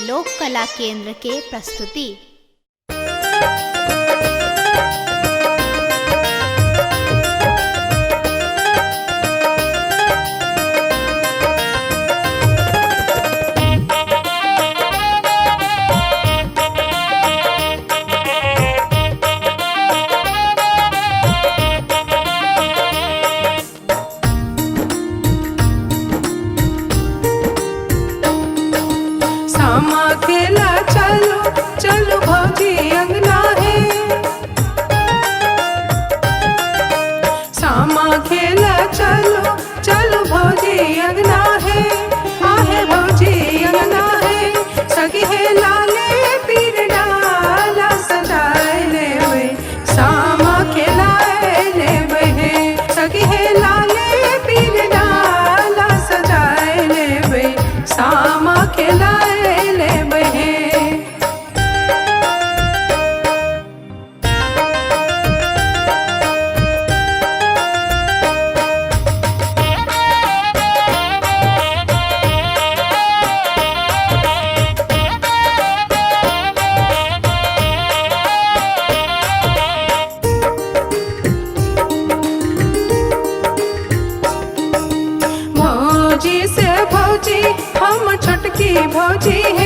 लोक कला केंद्र के प्रस्तुति। सामा खेला चलो चलो भौजी अंगना है, सामा खेला चलो चलो भौजी अंगना है, आहे भौजी अंगना है, सगी है लाले पीर डाला सजाए लेवे, सामा खेला लेवे है, सगी है लाले पीर डाला सजाए लेवे, सामा खेला भौजी से भौजी हम छोटकी भौजी है।